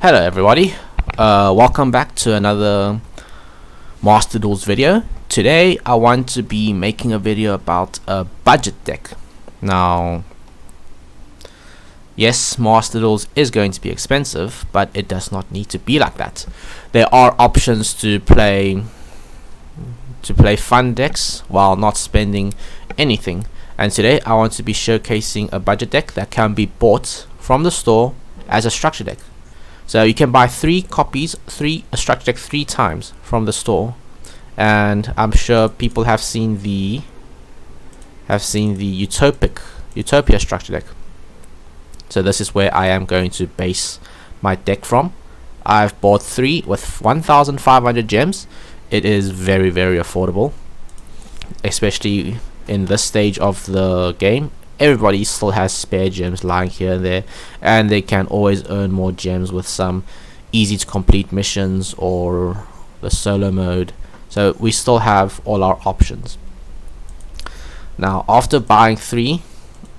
Hello everybody, welcome back to another Master Duels video. Today I want to be making a video about a budget deck. Now, yes, Master Duels is going to be expensive, but it does not need to be like that. There are options to play fun decks while not spending anything. And today I want to be showcasing a budget deck that can be bought from the store as a structure deck. So you can buy 3 copies, a structure deck 3 times from the store, and I'm sure people have seen the UTOPIA structure deck. So this is where I am going to base my deck from. I've bought 3 with 1,500 gems. It is very affordable, especially in this stage of the game. Everybody still has spare gems lying here and there, and they can always earn more gems with some easy to complete missions or the solo mode. So we still have all our options. Now, after buying 3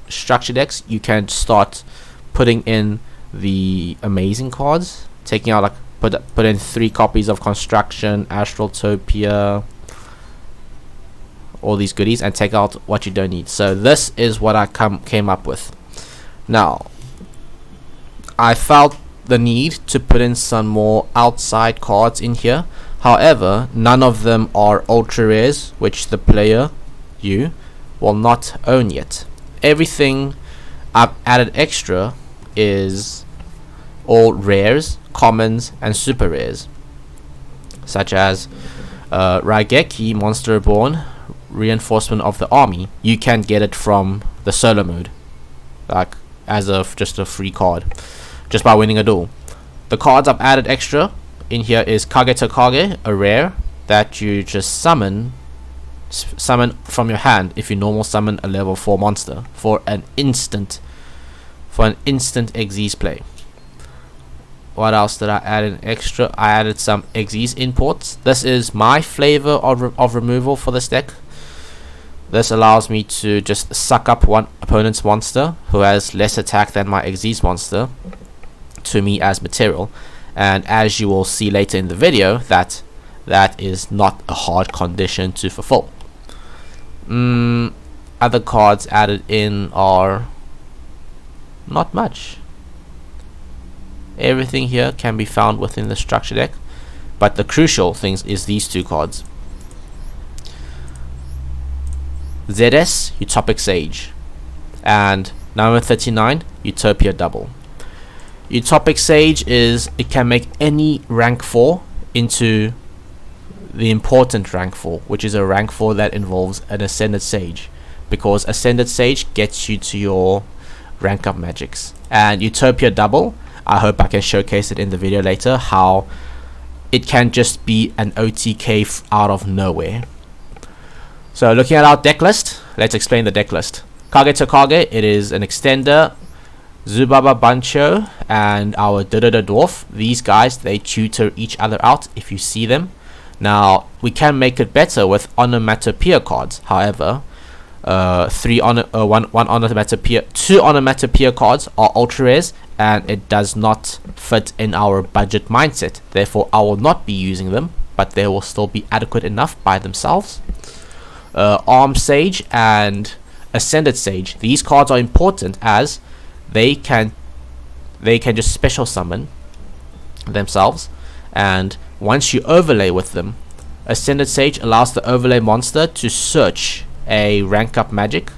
structure decks, you can start putting in the amazing cards, taking out put in 3 copies of Construction, UTOPIA, all these goodies, and take out what you don't need. So this is what I came up with. Now, I felt the need to put in some more outside cards in here. However, none of them are ultra rares, which the player, you, will not own yet. Everything I've added extra is all rares, commons, and super rares, such as Raigeki, Monster Reborn, Reinforcement of the Army. You can get it from the solo mode, like as just a free card, just by winning a duel. The cards I've added extra in here is Kage to Kage, a rare that you just summon from your hand if you normal summon a level 4 monster for an instant Xyz play. What else did I add in extra? I added some Xyz imports. This is my flavor of removal for this deck. This allows me to just suck up one opponent's monster who has less attack than my Xyz monster to me as material, and as you will see later in the video, that is not a hard condition to fulfill. Other cards added in are not much. Everything here can be found within the structure deck, but the crucial things is these 2 cards. ZS, Utopic Sage, and number 39, Utopia Double. Utopic Sage it can make any rank 4 into the important rank 4, which is a rank 4 that involves an Ascended Sage, because Ascended Sage gets you to your rank up magics. And Utopia Double, I hope I can showcase it in the video later, how it can just be an OTK out of nowhere. So looking at our deck list, let's explain the deck list. Kage to Kage, it is an extender, Zubaba Bancho, and our Dodada Dwarf. These guys, they tutor each other out if you see them. Now, we can make it better with onomatopoeia cards. However, 2 onomatopoeia cards are ultra rares, and it does not fit in our budget mindset. Therefore, I will not be using them, but they will still be adequate enough by themselves. Armed Sage and Ascended Sage, these cards are important as they can just special summon themselves, and once you overlay with them, Ascended Sage allows the overlay monster to search a rank up magic,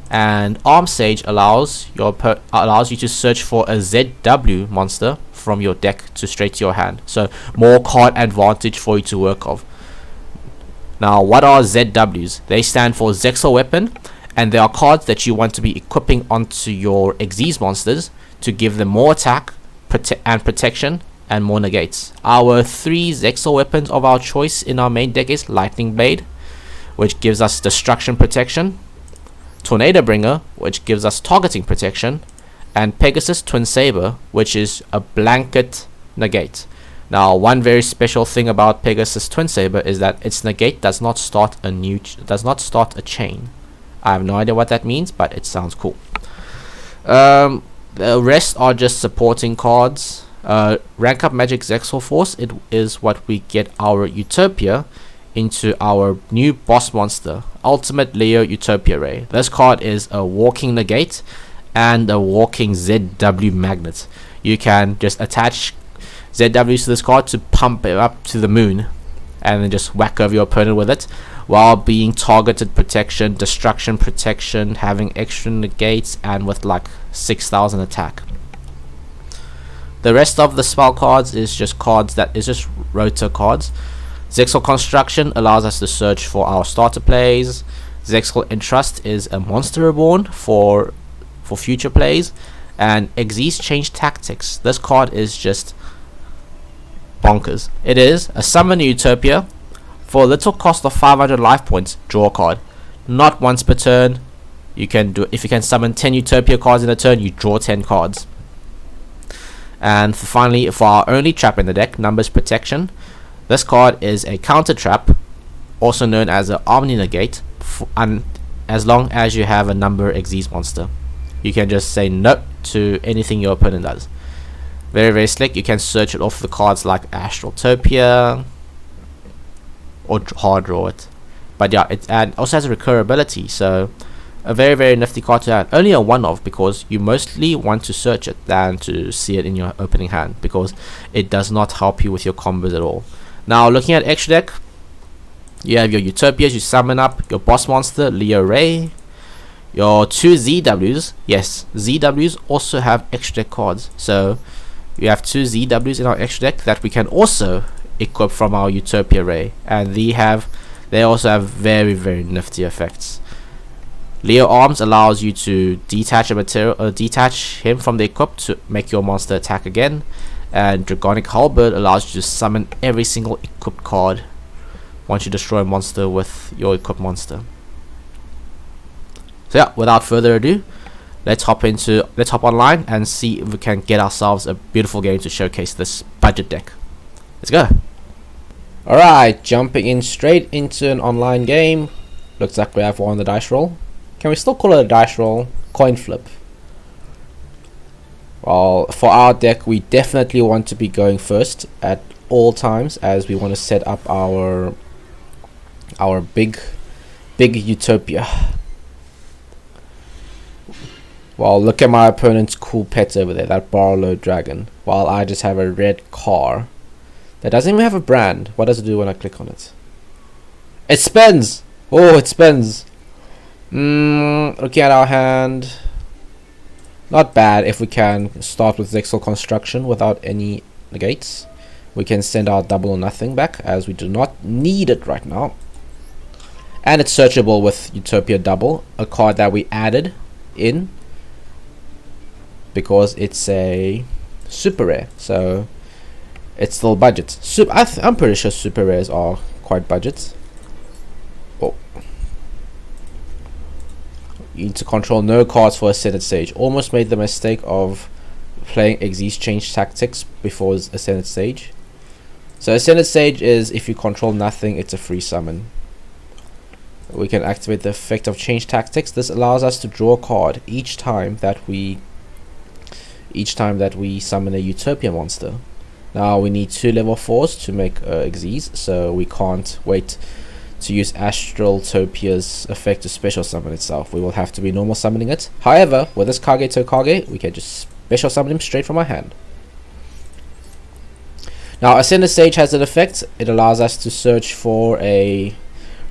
and Armed Sage allows you to search for a ZW monster from your deck to straight to your hand, so more card advantage for you to work of. Now, what are ZWs? They stand for Zexal Weapon, and they are cards that you want to be equipping onto your Xyz monsters to give them more attack and protection and more negates. Our 3 Zexal weapons of our choice in our main deck is Lightning Blade, which gives us destruction protection, Tornado Bringer, which gives us targeting protection, and Pegasus Twin Saber, which is a blanket negate. Now, one very special thing about Pegasus Twin Saber is that its negate does not start a chain. I have no idea what that means, but it sounds cool. The rest are just supporting cards. Rank up Magic Zexal Force. It is what we get our Utopia into our new boss monster, Ultimate Leo Utopia Ray. This card is a walking negate and a walking ZW magnet. You can just attach ZWs to this card to pump it up to the moon and then just whack over your opponent with it, while being targeted protection, destruction protection, having extra negates, and with like 6,000 attack. The rest of the spell cards is just rotor cards. Zexal Construction allows us to search for our starter plays. Zexal Entrust is a monster reborn for future plays. And Xyz Change Tactics. This card is just bonkers. It is a summon Utopia for a little cost of 500 life points. Draw a card. Not once per turn. You can do, if you can summon 10 Utopia cards in a turn, you draw 10 cards. And finally, for our only trap in the deck, Numbers Protection. This card is a counter trap, also known as an Omni Negate, and as long as you have a number Xyz monster, you can just say no to anything your opponent does. Very, very slick. You can search it off the cards like Astraltopia or hard draw it. But yeah, it also has a recurability, so a very, very nifty card to add. Only a one-off because you mostly want to search it than to see it in your opening hand, because it does not help you with your combos at all. Now, looking at extra deck, you have your Utopias. You summon up your boss monster Leo Ray, your 2 ZWs. Yes, ZWs also have extra deck cards, so we have 2 ZWs in our extra deck that we can also equip from our Utopia Ray, and they also have very, very nifty effects. Leo Arms allows you to detach detach him from the equip to make your monster attack again, and Dragonic Halberd allows you to summon every single equipped card once you destroy a monster with your equipped monster. So yeah, without further ado, let's hop online and see if we can get ourselves a beautiful game to showcase this budget deck. Let's go. Alright, jumping in straight into an online game. Looks like we have one on the dice roll. Can we still call it a dice roll? Coin flip. Well, for our deck, we definitely want to be going first at all times, as we want to set up our big Utopia. Well, look at my opponent's cool pets over there, that Barlow Dragon, while I just have a red car that doesn't even have a brand. What does it do when I click on it? It spins! Oh, it spins! Looking at our hand, not bad. If we can start with Zexal Construction without any negates, we can send our double or nothing back, as we do not need it right now. And it's searchable with Utopia Double, a card that we added in because it's a super rare, so it's still budget. I'm pretty sure super rares are quite budget. Oh. You need to control no cards for Ascended Stage. Almost made the mistake of playing Xyz Change Tactics before Ascended Stage. So Ascended Stage is if you control nothing, it's a free summon. We can activate the effect of Change Tactics. This allows us to draw a card each time that we summon a Utopia monster. Now we need 2 level 4s to make Xyz, so we can't wait to use Astraltopia's effect to special summon itself. We will have to be normal summoning it. However, with this Kage Tokage, we can just special summon him straight from our hand. Now Ascended Stage has an effect. It allows us to search for a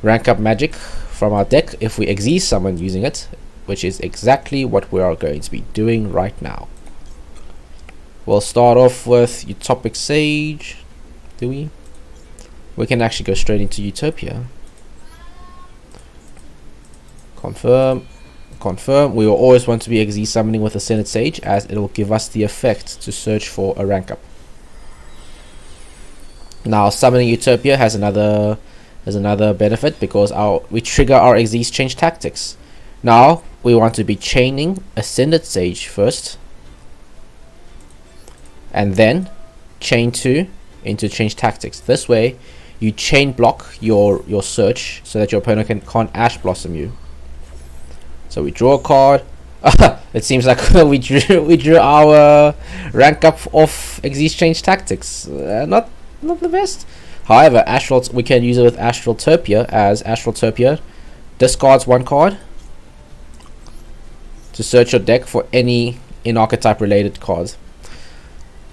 rank up magic from our deck if we Xyz summon using it, which is exactly what we are going to be doing right now. We'll start off with Utopic Sage. Do we? We can actually go straight into Utopia. Confirm. Confirm. We will always want to be Xyz summoning with Ascended Sage, as it will give us the effect to search for a rank up. Now summoning Utopia has another benefit, because we trigger our Xyz Change Tactics. Now we want to be chaining Ascended Sage first, and then chain 2 into Change Tactics. This way you chain block your search so that your opponent can't Ash Blossom you. So we draw a card, It seems like we drew our rank up of exchange tactics. Not the best. However, we can use it with Astraltopia, as Astraltopia discards one card to search your deck for any in-archetype related cards.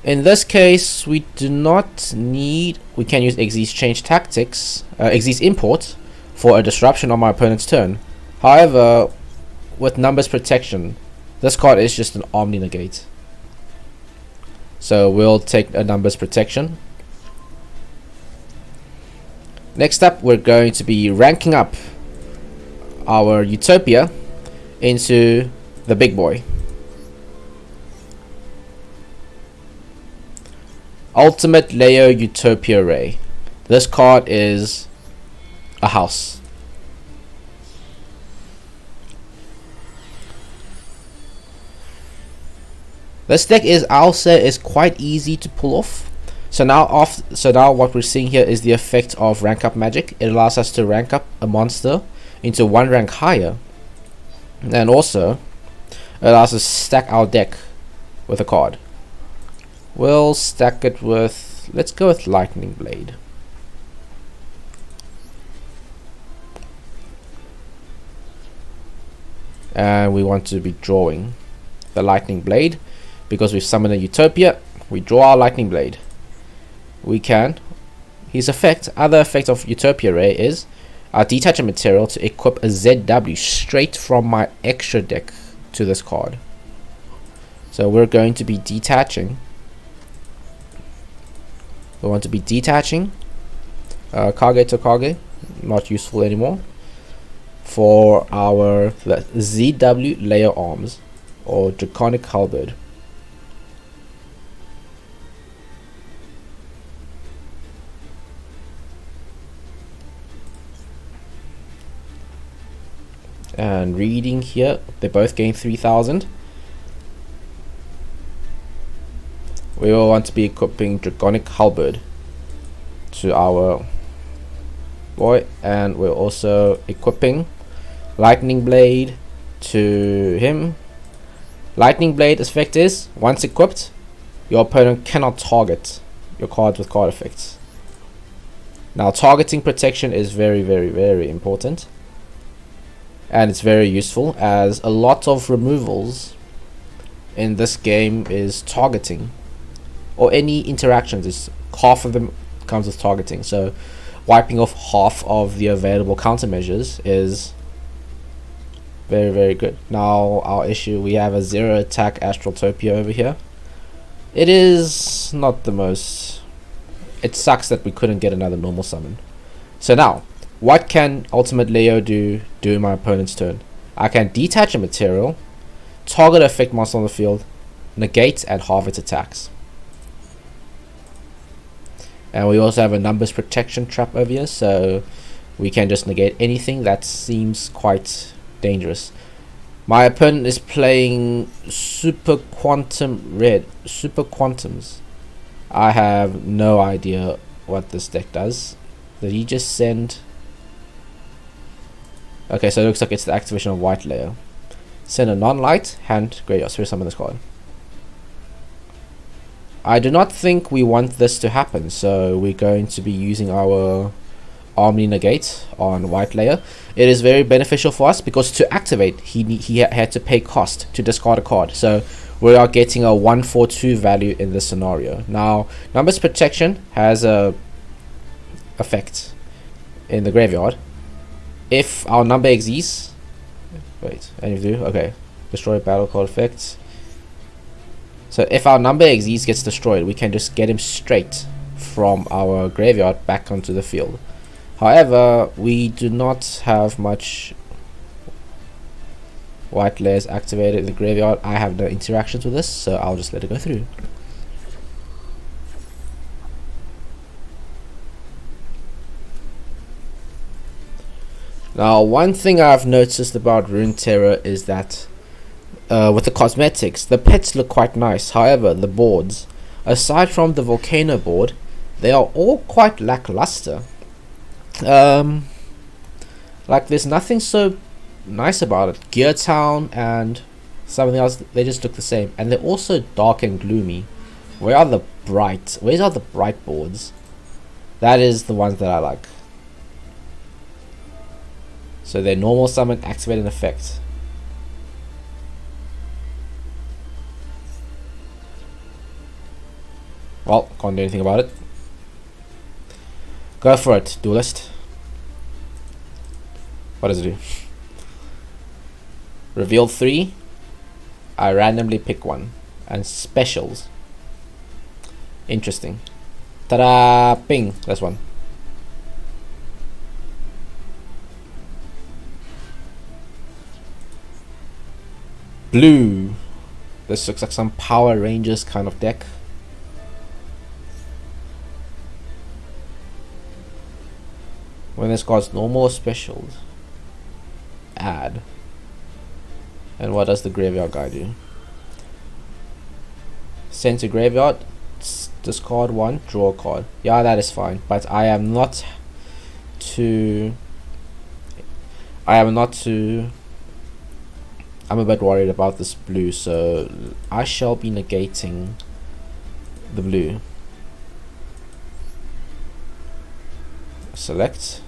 In this case, we do not need. We can use exchange tactics, Xyz import, for a disruption on my opponent's turn. However, with numbers protection, this card is just an Omni negate. So we'll take a numbers protection. Next up, we're going to be ranking up our Utopia into the big boy. Ultimate Leo Utopia Ray. This card is a house. This deck is, I'll say, is quite easy to pull off. So now what we're seeing here is the effect of rank up magic. It allows us to rank up a monster into one rank higher, and also it allows us to stack our deck with a card. We'll stack it with, let's go with Lightning Blade. And we want to be drawing the Lightning Blade because we've summoned a Utopia. We draw our Lightning Blade. We can, other effect of Utopia Ray is I detach a material to equip a ZW straight from my extra deck to this card. So we're going to be detaching. We want to be detaching Kage to Kage, not useful anymore, for our ZW Layer Arms or Draconic Halberd. And reading here, they both gain 3,000. We will want to be equipping Draconic Halberd to our boy, and we're also equipping Lightning Blade to him. Lightning Blade effect is, once equipped, your opponent cannot target your cards with card effects. Now, targeting protection is very, very, very important. And it's very useful, as a lot of removals in this game is targeting, or any interactions, is half of them comes with targeting. So wiping off half of the available countermeasures is very, very good. Now our issue, we have a 0 attack Astraltopia over here. It is not the most, it sucks that we couldn't get another normal summon. So now, what can Ultimate Leo do during my opponent's turn? I can detach a material, target effect monster on the field, negate and halve its attacks. And we also have a numbers protection trap over here, so we can just negate anything that seems quite dangerous. My opponent is playing Super Quantums. I have no idea what this deck does. Did he just send... Okay, so it looks like it's the activation of White Layer. Send a non-light, hand, graveyard, spirit summon this card. I do not think we want this to happen, so we're going to be using our Omni Negate on White Layer. It is very beneficial for us because to activate, he had to pay cost to discard a card. So we are getting a 1/4/2 value in this scenario. Now, Numbers Protection has a effect in the graveyard. If our number exists, any of you? Okay, destroy battle card effects. So if our number exists gets destroyed, we can just get him straight from our graveyard back onto the field. However, we do not have much White Layers activated in the graveyard. I have no interactions with this, so I'll just let it go through. Now, one thing I've noticed about Runeterra is that with the cosmetics, the pets look quite nice. However, the boards, aside from the Volcano board, they are all quite lackluster. Like, there's nothing so nice about it. Gear Town and something else. They just look the same, and they're also dark and gloomy. Where's are the bright boards? That is the ones that I like. So they're normal summon, activate an effect. Well, can't do anything about it. Go for it, duelist. What does it do? Reveal 3. I randomly pick one. And specials. Interesting. Ta-da! Ping! That's one. Blue. This looks like some Power Rangers kind of deck. When this card's normal or specials, add. And what does the graveyard guy do? Send to graveyard, discard one, draw a card. Yeah, that is fine, but I am not too. I'm a bit worried about this blue, so I shall be negating the blue. Select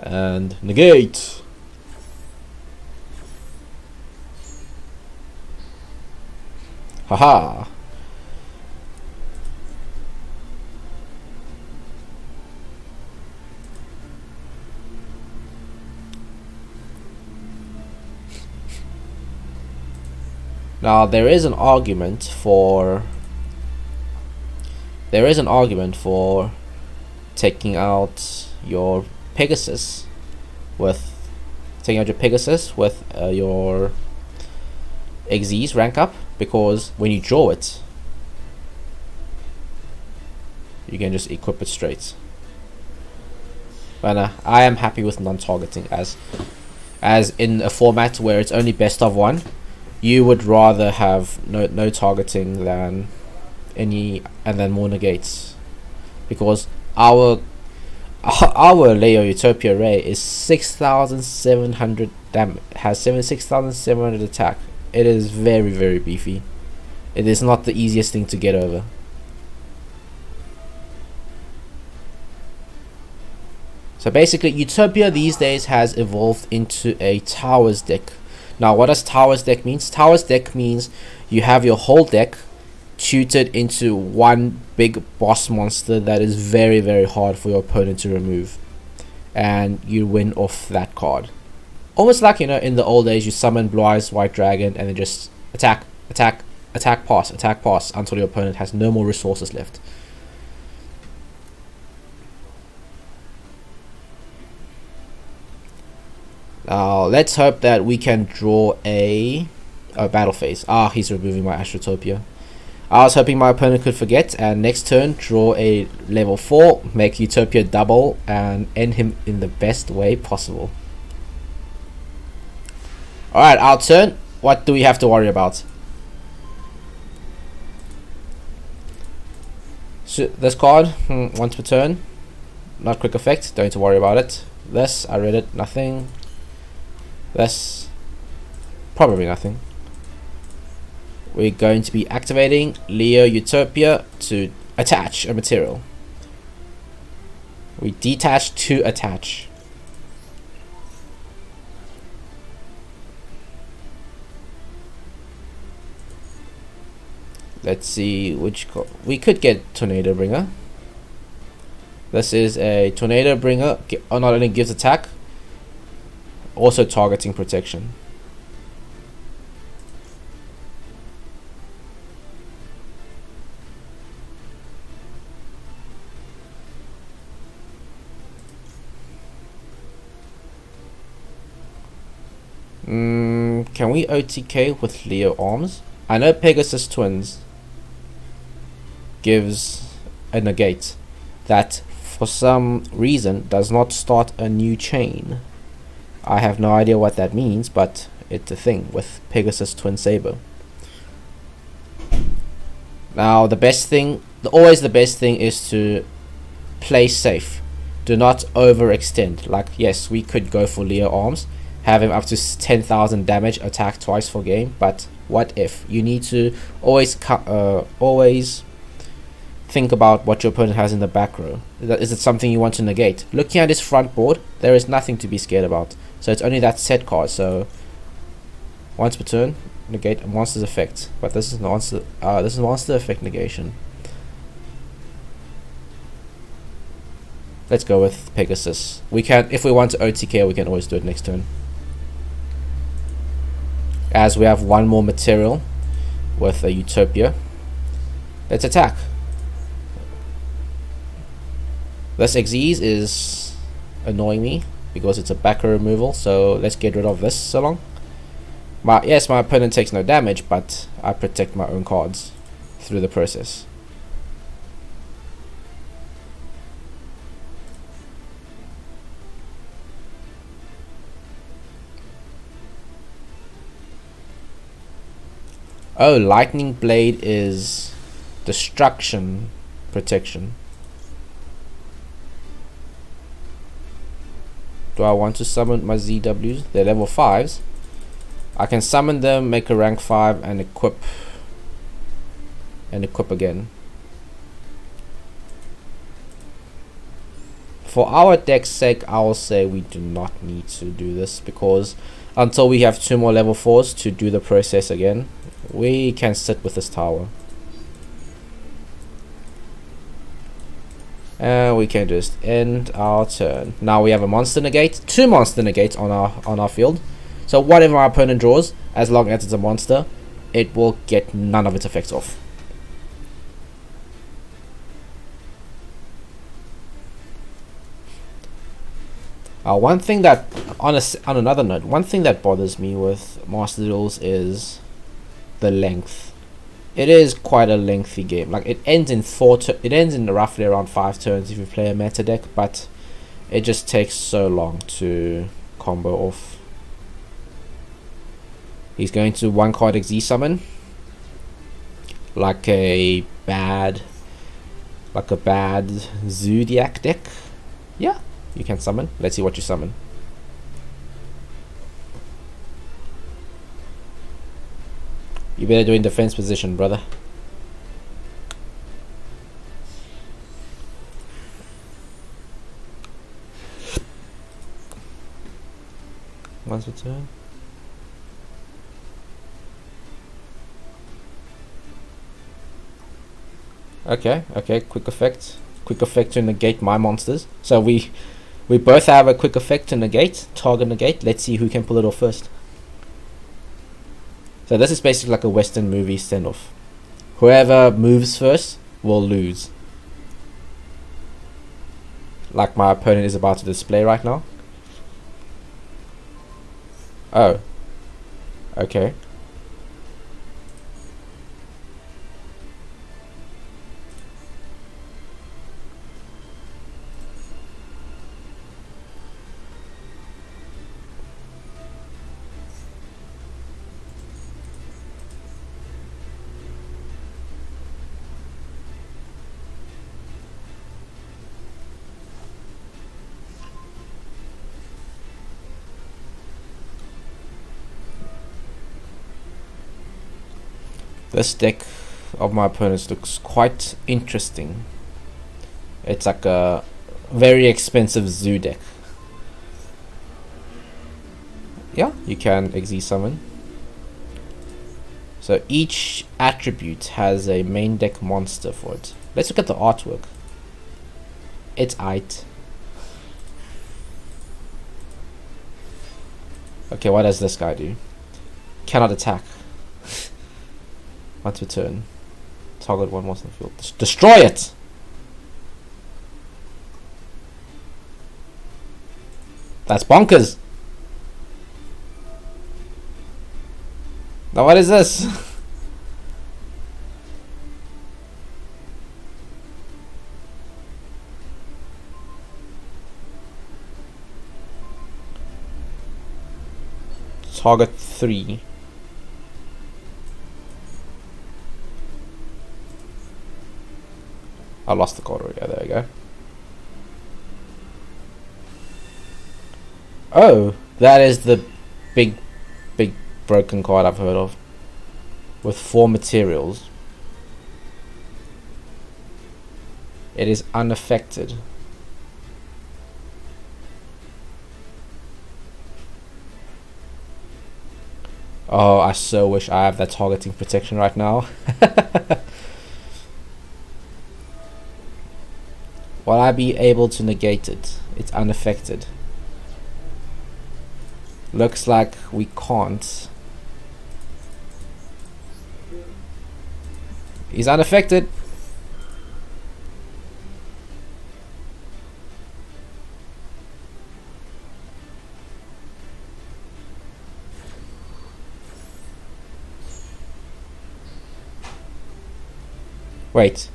and negate. Haha. Now there is an argument for taking out your Pegasus with your Xyz rank up, because when you draw it, you can just equip it straight. But I am happy with non-targeting, as in a format where it's only best of one, you would rather have no targeting than any, and then more negates, because our Leo Utopia Ray is 6,700 damage, has 6,700 attack. It is very, very beefy. It is not the easiest thing to get over. So basically, Utopia these days has evolved into a Towers deck. Now, what does Towers deck means? Towers deck means you have your whole deck tutored into one big boss monster that is very, very hard for your opponent to remove, and you win off that card. Almost like, you know, in the old days, you summon Blue Eyes White Dragon and then just attack, pass until your opponent has no more resources left. Now let's hope that we can draw a battle phase. Ah, he's removing my Astrotopia. I was hoping my opponent could forget, and next turn draw a level 4, make Utopia double, and end him in the best way possible. Alright, our turn. What do we have to worry about? So this card, once per turn. Not quick effect, don't need to worry about it. This, I read it, nothing. This, probably nothing. We're going to be activating Leo Utopia to attach a material. We detach to attach. Let's see which we could get Tornado Bringer. This is a Tornado Bringer. Not only gives attack, also targeting protection. Can we OTK with Leo Arms? I know Pegasus Twins gives a negate that for some reason does not start a new chain. I have no idea what that means, but it's a thing with Pegasus Twin Saber. Now always the best thing is to play safe. Do not overextend. Like, yes, we could go for Leo Arms, have him up to 10,000 damage, attack twice for game. But what if? You need to always think about what your opponent has in the back row. Is it something you want to negate? Looking at his front board, there is nothing to be scared about. So it's only that set card. So once per turn, negate a monster's effect. But this is monster. This is monster effect negation. Let's go with Pegasus. We can, if we want to OTK, we can always do it next turn. As we have one more material with a Utopia. Let's attack. This Xyz is annoying me because it's a backer removal, so let's get rid of this along. Yes, my opponent takes no damage, but I protect my own cards through the process. Oh, Lightning Blade is destruction protection. Do I want to summon my ZWs? They're level 5s. I can summon them, make a rank 5, and equip again. For our deck's sake, I will say we do not need to do this, because until we have 2 more level 4s to do the process again, we can sit with this tower. And we can just end our turn. Now we have a monster negate, 2 monster negates on our field. So whatever our opponent draws, as long as it's a monster, it will get none of its effects off. One thing that, on another note, one thing that bothers me with Master Duels is the length. It is quite a lengthy game. Like, it ends in roughly around 5 turns if you play a meta deck, but it just takes so long to combo off. He's going to 1-card Xyz summon, like a bad Zodiac deck. Yeah, you can summon. Let's see what you summon. You better do in defense position, brother. Once per turn. Okay, quick effect to negate my monsters. So we both have a quick effect to negate, target negate. Let's see who can pull it off first. So this is basically like a Western movie standoff. Whoever moves first will lose. Like my opponent is about to display right now. Oh. Okay. This deck of my opponent's looks quite interesting. It's like a very expensive zoo deck. Yeah, you can Xyz summon. So each attribute has a main deck monster for it. Let's look at the artwork. It's aight. Okay, what does this guy do? Cannot attack. Once per turn. Target 1 monster on the field. Destroy it! That's bonkers! Now what is this? Target 3. I lost the card already. There we go. Oh, That is the big broken card I've heard of. With 4 materials. It is unaffected. Oh, I so wish I have that targeting protection right now. Will I be able to negate it? It's unaffected. Looks like we can't. He's unaffected. Wait.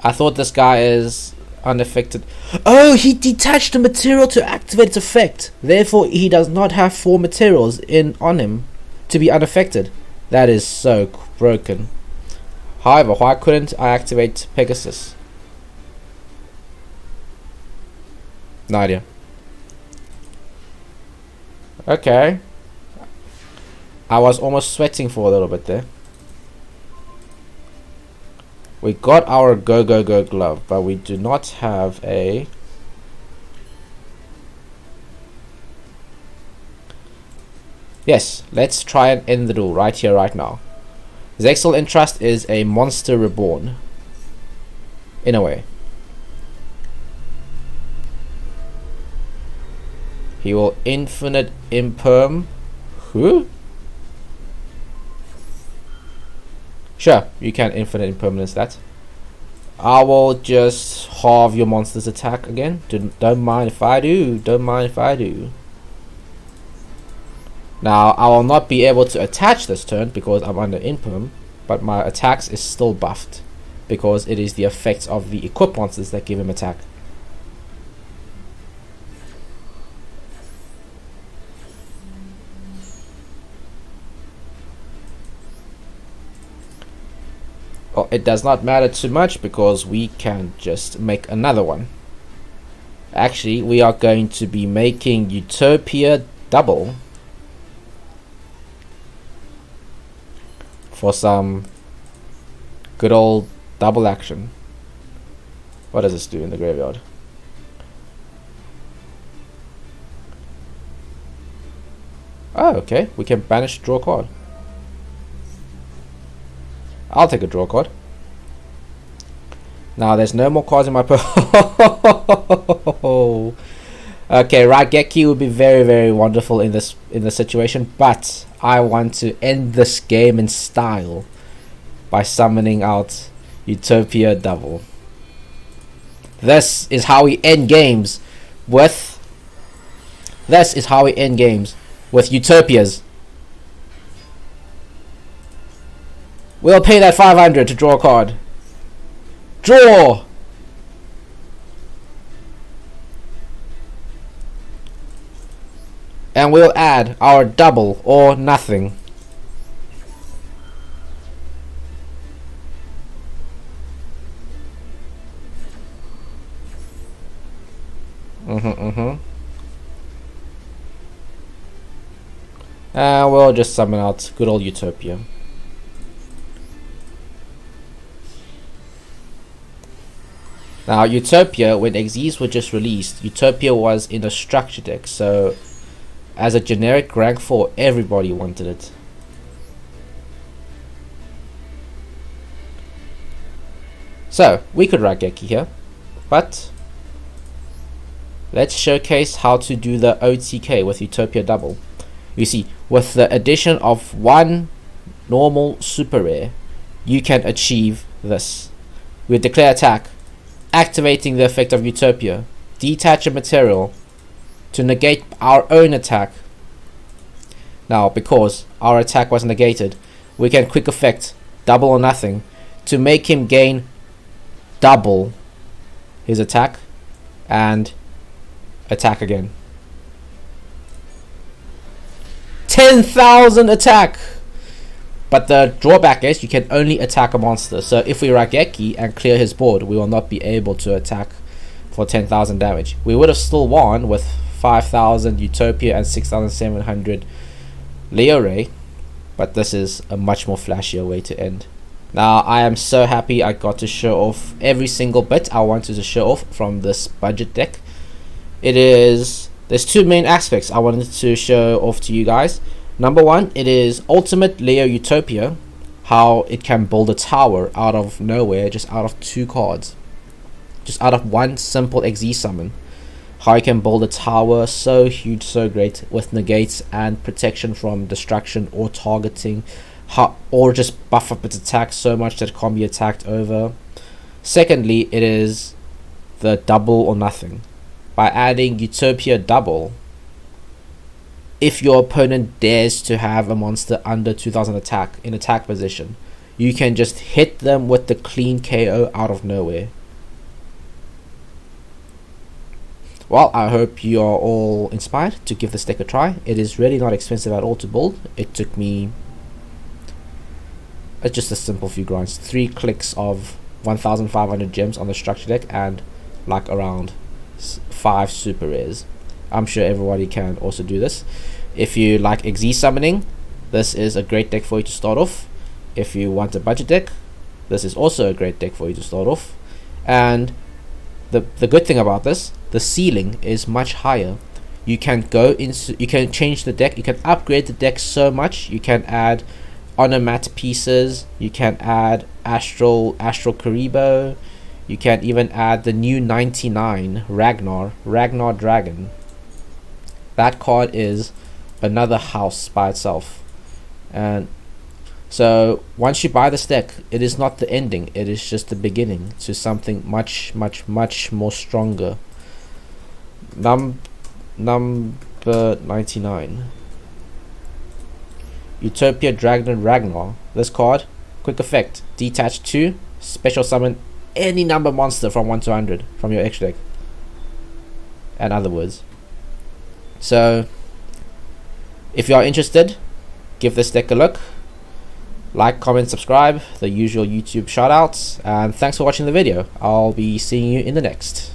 I thought this guy is unaffected. Oh, he detached the material to activate its effect. Therefore, he does not have 4 materials on him to be unaffected. That is so broken. However, why couldn't I activate Pegasus? No idea. Okay. I was almost sweating for a little bit there. We got our go glove, but we do not have a... Yes, let's try and end the duel right here, right now. Zexal Entrust is a monster reborn. In a way. He will infinite imperm. Who? Sure, you can infinite impermanence that. I will just halve your monster's attack again. Don't mind if I do. Don't mind if I do. Now, I will not be able to attach this turn because I'm under imperm, but my attacks is still buffed because it is the effects of the equipped monsters that give him attack. Well, it does not matter too much because we can just make another one. Actually, we are going to be making Utopia double for some good old double action. What does this do in the graveyard? Oh, okay. We can banish, draw a card. I'll take a draw card. Now there's no more cards in my Okay, Raigeki would be very wonderful in this situation, but I want to end this game in style by summoning out Utopia double. This is how we end games with Utopias. We'll pay that 500 to draw a card. Draw! And we'll add our double or nothing. And we'll just summon out good old Utopia. Now, Utopia, when Xyz were just released, Utopia was in a structure deck, so as a generic rank 4, everybody wanted it. So, we could Raigeki here, but let's showcase how to do the OTK with Utopia double. You see, with the addition of 1 normal super rare, you can achieve this. We declare attack, activating the effect of Utopia, detach a material to negate our own attack. Now, because our attack was negated, we can quick effect double or nothing to make him gain double his attack and attack again. 10,000 attack! But the drawback is you can only attack a monster. So if we Raigeki and clear his board, we will not be able to attack for 10,000 damage. We would have still won with 5,000 Utopia and 6,700 Leo Ray, but this is a much more flashier way to end. Now I am so happy I got to show off every single bit I wanted to show off from this budget deck. There's two main aspects I wanted to show off to you guys. Number one, it is Ultimate Leo Utopia, how it can build a tower out of nowhere, just out of 2 cards, just out of one simple XZ summon. How it can build a tower so huge, so great, with negates and protection from destruction or targeting, or just buff up its attack so much that it can't be attacked over. Secondly, it is the double or nothing. By adding Utopia double, if your opponent dares to have a monster under 2000 attack in attack position, you can just hit them with the clean KO out of nowhere. Well, I hope you are all inspired to give this deck a try. It is really not expensive at all to build. It took me just a simple few grinds, 3 clicks of 1,500 gems on the structure deck and like around 5 super rares. I'm sure everybody can also do this. If you like XZ summoning, this is a great deck for you to start off. If you want a budget deck, this is also a great deck for you to start off. And the good thing about this, the ceiling is much higher. You can change the deck, you can upgrade the deck so much. You can add Onomat pieces, you can add Astral Karibo, you can even add the new 99 Ragnar Dragon. That card is another house by itself. And so once you buy this deck, it is not the ending, it is just the beginning to something much more stronger. Number 99, Utopia Dragon Ragnar. This card, quick effect, detach 2, special summon any number monster from 1 to 100 from your extra deck, in other words. So if you are interested, give this deck a look. Like, comment, subscribe, the usual YouTube shoutouts, and thanks for watching the video. I'll be seeing you in the next.